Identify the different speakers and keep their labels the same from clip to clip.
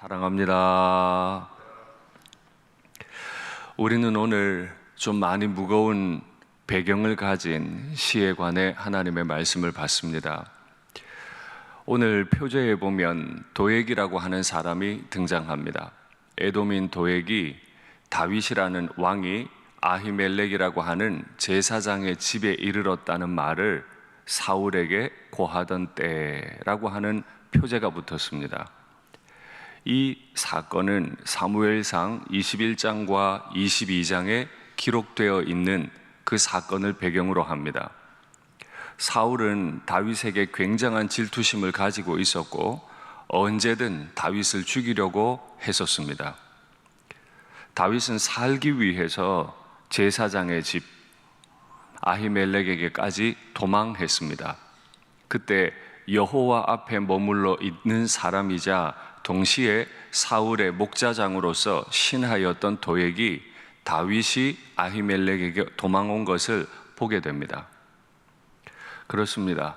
Speaker 1: 사랑합니다. 우리는 오늘 좀 많이 무거운 배경을 가진 시에 관해 하나님의 말씀을 봤습니다. 오늘 표제에 보면 도액이라고 하는 사람이 등장합니다. 에돔인 도액이 다윗이라는 왕이 아히멜렉이라고 하는 제사장의 집에 이르렀다는 말을 사울에게 고하던 때라고 하는 표제가 붙었습니다. 이 사건은 사무엘상 21장과 22장에 기록되어 있는 그 사건을 배경으로 합니다. 사울은 다윗에게 굉장한 질투심을 가지고 있었고 언제든 다윗을 죽이려고 했었습니다. 다윗은 살기 위해서 제사장의 집 아히멜렉에게까지 도망했습니다. 그때 여호와 앞에 머물러 있는 사람이자 동시에 사울의 목자장으로서 신하였던 도액이 다윗이 아히멜렉에게 도망온 것을 보게 됩니다. 그렇습니다.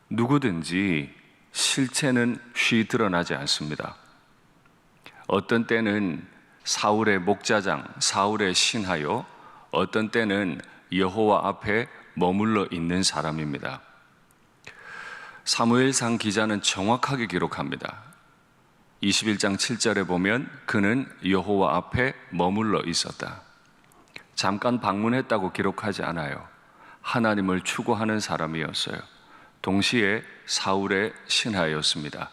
Speaker 1: 누구든지 실체는 쉬 드러나지 않습니다. 어떤 때는 사울의 목자장, 사울의 신하요, 어떤 때는 여호와 앞에 머물러 있는 사람입니다. 사무엘상 기자는 정확하게 기록합니다. 21장 7절에 보면 그는 여호와 앞에 머물러 있었다. 잠깐 방문했다고 기록하지 않아요. 하나님을 추구하는 사람이었어요. 동시에 사울의 신하였습니다.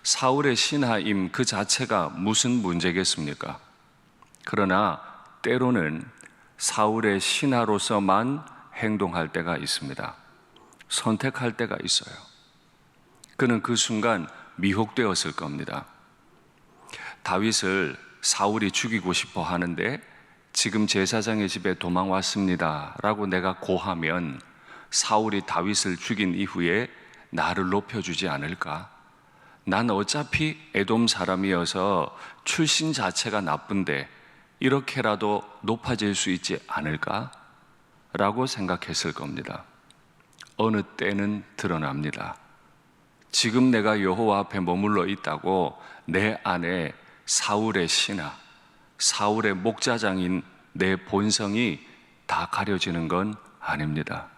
Speaker 1: 사울의 신하임 그 자체가 무슨 문제겠습니까? 그러나 때로는 사울의 신하로서만 행동할 때가 있습니다. 선택할 때가 있어요. 그는 그 순간 미혹되었을 겁니다. 다윗을 사울이 죽이고 싶어 하는데 지금 제사장의 집에 도망왔습니다 라고 내가 고하면 사울이 다윗을 죽인 이후에 나를 높여주지 않을까? 난 어차피 에돔 사람이어서 출신 자체가 나쁜데 이렇게라도 높아질 수 있지 않을까? 라고 생각했을 겁니다. 어느 때는 드러납니다. 지금 내가 여호와 앞에 머물러 있다고 내 안에 사울의 신하, 사울의 목자장인 내 본성이 다 가려지는 건 아닙니다.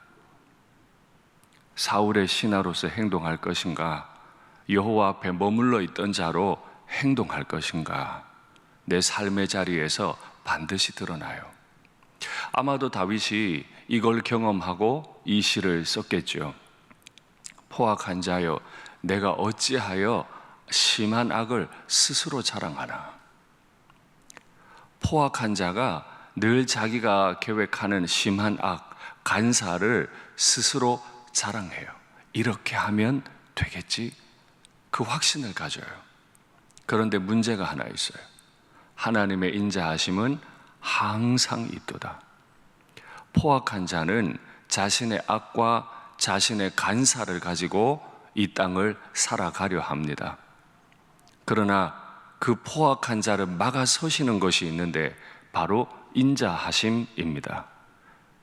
Speaker 1: 사울의 신하로서 행동할 것인가, 여호와 앞에 머물러 있던 자로 행동할 것인가, 내 삶의 자리에서 반드시 드러나요. 아마도 다윗이 이걸 경험하고 이 시를 썼겠죠. 포악한 자여, 내가 어찌하여 심한 악을 스스로 자랑하나. 포악한 자가 늘 자기가 계획하는 심한 악, 간사를 스스로 자랑해요. 이렇게 하면 되겠지, 그 확신을 가져요. 그런데 문제가 하나 있어요. 하나님의 인자하심은 항상 있도다. 포악한 자는 자신의 악과 자신의 간사를 가지고 이 땅을 살아가려 합니다. 그러나 그 포악한 자를 막아서시는 것이 있는데 바로 인자하심입니다.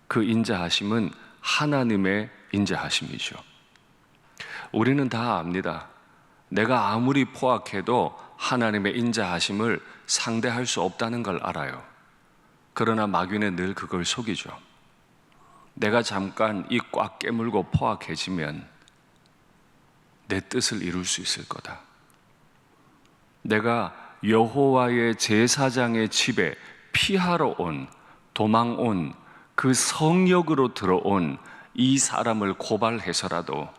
Speaker 1: 그 인자하심은 하나님의 인자하심이죠. 우리는 다 압니다. 내가 아무리 포악해도 하나님의 인자하심을 상대할 수 없다는 걸 알아요. 그러나 마귀는 늘 그걸 속이죠. 내가 잠깐 입 꽉 깨물고 포악해지면 내 뜻을 이룰 수 있을 거다. 내가 여호와의 제사장의 집에 피하러 온, 도망온 그 성역으로 들어온 이 사람을 고발해서라도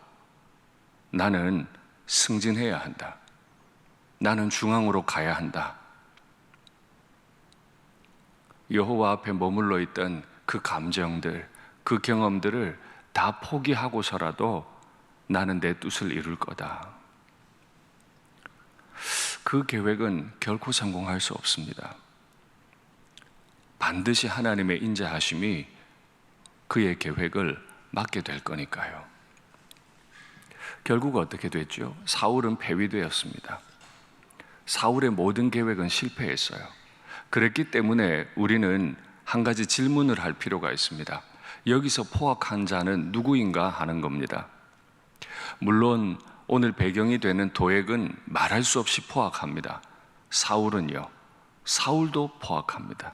Speaker 1: 나는 승진해야 한다. 나는 중앙으로 가야 한다. 여호와 앞에 머물러 있던 그 감정들, 그 경험들을 다 포기하고서라도 나는 내 뜻을 이룰 거다. 그 계획은 결코 성공할 수 없습니다. 반드시 하나님의 인자하심이 그의 계획을 막게 될 거니까요. 결국 어떻게 됐죠? 사울은 패위되었습니다. 사울의 모든 계획은 실패했어요. 그랬기 때문에 우리는 한 가지 질문을 할 필요가 있습니다. 여기서 포악한 자는 누구인가 하는 겁니다. 물론 오늘 배경이 되는 도액은 말할 수 없이 포악합니다. 사울도 포악합니다.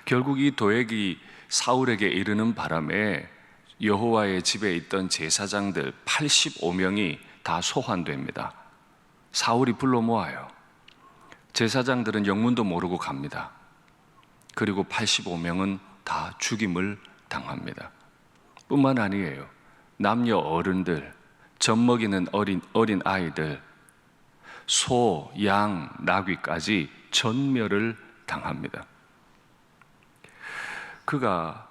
Speaker 1: 결국 이 도액이 사울에게 이르는 바람에 여호와의 집에 있던 제사장들 85명이 다 소환됩니다. 사울이 불러 모아요. 제사장들은 영문도 모르고 갑니다. 그리고 85명은 다 죽임을 당합니다. 뿐만 아니에요. 남녀 어른들, 젖 먹이는 어린 아이들, 소, 양, 나귀까지 전멸을 당합니다. 그가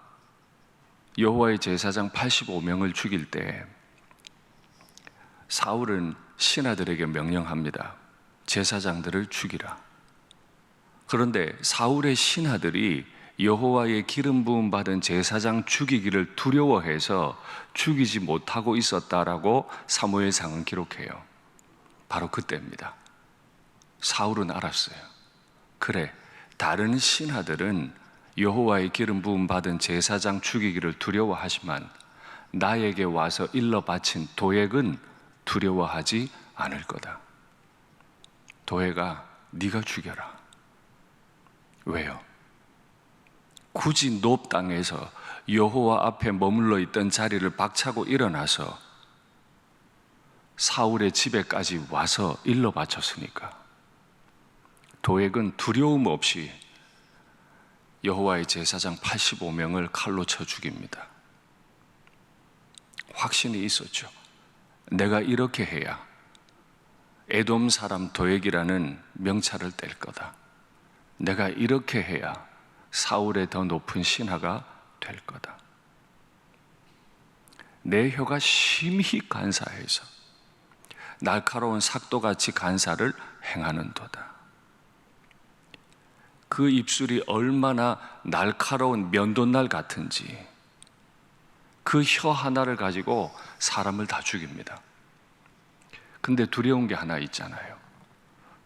Speaker 1: 여호와의 제사장 85명을 죽일 때 사울은 신하들에게 명령합니다. 제사장들을 죽이라. 그런데 사울의 신하들이 여호와의 기름 부음 받은 제사장 죽이기를 두려워해서 죽이지 못하고 있었다라고 사무엘상은 기록해요. 바로 그때입니다. 사울은 알았어요. 그래, 다른 신하들은 여호와의 기름 부음 받은 제사장 죽이기를 두려워하지만 나에게 와서 일러 바친 도액은 두려워하지 않을 거다. 도액아, 네가 죽여라. 왜요? 굳이 높 땅에서 여호와 앞에 머물러 있던 자리를 박차고 일어나서 사울의 집에까지 와서 일러 바쳤으니까. 도액은 두려움 없이 여호와의 제사장 85명을 칼로 쳐 죽입니다. 확신이 있었죠. 내가 이렇게 해야 에돔 사람 도액이라는 명찰을 뗄 거다. 내가 이렇게 해야 사울의 더 높은 신하가 될 거다. 내 혀가 심히 간사해서 날카로운 삭도같이 간사를 행하는도다. 그 입술이 얼마나 날카로운 면도날 같은지 그 혀 하나를 가지고 사람을 다 죽입니다. 근데 두려운 게 하나 있잖아요.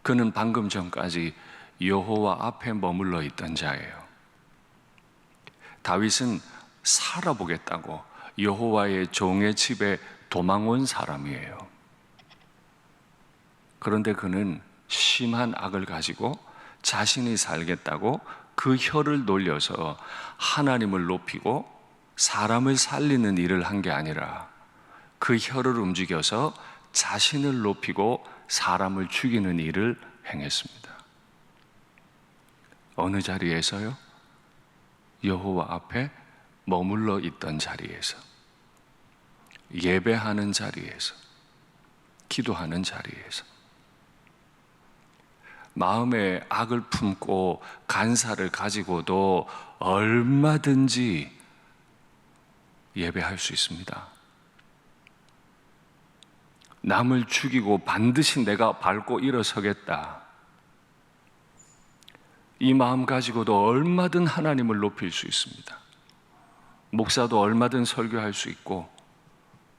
Speaker 1: 그는 방금 전까지 여호와 앞에 머물러 있던 자예요. 다윗은 살아보겠다고 여호와의 종의 집에 도망온 사람이에요. 그런데 그는 심한 악을 가지고 자신이 살겠다고 그 혀를 놀려서 하나님을 높이고 사람을 살리는 일을 한 게 아니라 그 혀를 움직여서 자신을 높이고 사람을 죽이는 일을 행했습니다. 어느 자리에서요? 여호와 앞에 머물러 있던 자리에서, 예배하는 자리에서, 기도하는 자리에서. 마음에 악을 품고 간사를 가지고도 얼마든지 예배할 수 있습니다. 남을 죽이고 반드시 내가 밟고 일어서겠다. 이 마음 가지고도 얼마든 하나님을 높일 수 있습니다. 목사도 얼마든 설교할 수 있고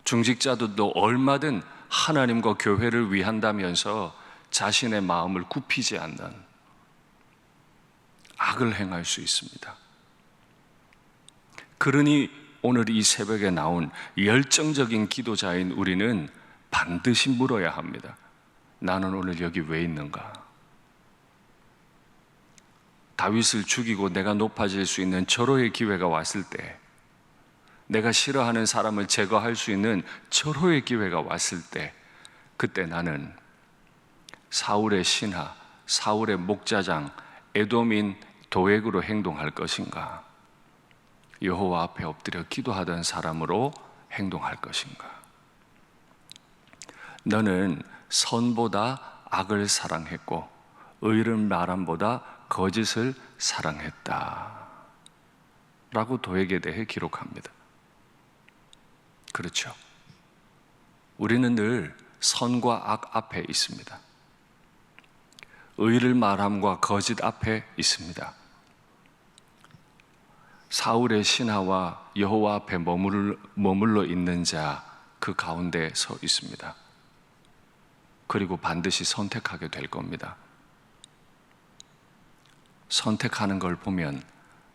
Speaker 1: 중직자들도 얼마든 하나님과 교회를 위한다면서 자신의 마음을 굽히지 않는 악을 행할 수 있습니다. 그러니 오늘 이 새벽에 나온 열정적인 기도자인 우리는 반드시 물어야 합니다. 나는 오늘 여기 왜 있는가? 다윗을 죽이고 내가 높아질 수 있는 절호의 기회가 왔을 때, 내가 싫어하는 사람을 제거할 수 있는 절호의 기회가 왔을 때, 그때 나는 사울의 신하, 사울의 목자장, 에돔인 도액으로 행동할 것인가? 여호와 앞에 엎드려 기도하던 사람으로 행동할 것인가? 너는 선보다 악을 사랑했고 의른 말함보다 거짓을 사랑했다 라고 도액에 대해 기록합니다. 그렇죠. 우리는 늘 선과 악 앞에 있습니다. 의를 말함과 거짓 앞에 있습니다. 사울의 신하와 여호와 앞에 머물러 있는 자 그 가운데 서 있습니다. 그리고 반드시 선택하게 될 겁니다. 선택하는 걸 보면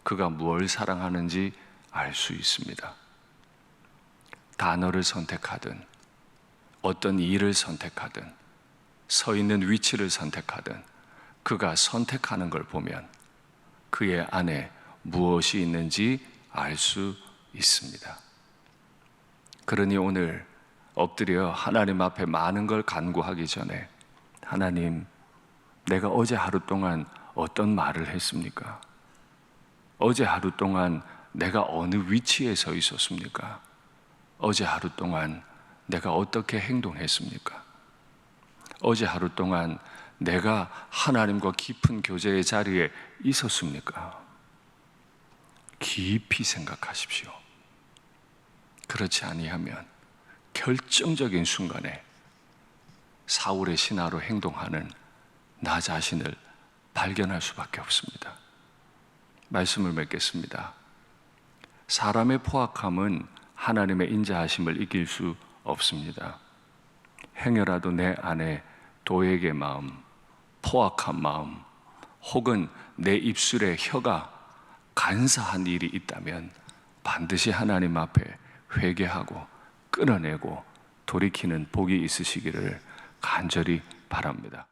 Speaker 1: 그가 무엇을 사랑하는지 알 수 있습니다. 단어를 선택하든 어떤 일을 선택하든 서 있는 위치를 선택하든 그가 선택하는 걸 보면 그의 안에 무엇이 있는지 알 수 있습니다. 그러니 오늘 엎드려 하나님 앞에 많은 걸 간구하기 전에 하나님, 내가 어제 하루 동안 어떤 말을 했습니까? 어제 하루 동안 내가 어느 위치에 서 있었습니까? 어제 하루 동안 내가 어떻게 행동했습니까? 어제 하루 동안 내가 하나님과 깊은 교제의 자리에 있었습니까? 깊이 생각하십시오. 그렇지 아니하면 결정적인 순간에 사울의 신하로 행동하는 나 자신을 발견할 수밖에 없습니다. 말씀을 맺겠습니다. 사람의 포악함은 하나님의 인자하심을 이길 수 없습니다. 행여라도 내 안에 도액의 마음, 포악한 마음, 혹은 내 입술에 혀가 간사한 일이 있다면 반드시 하나님 앞에 회개하고 끊어내고 돌이키는 복이 있으시기를 간절히 바랍니다.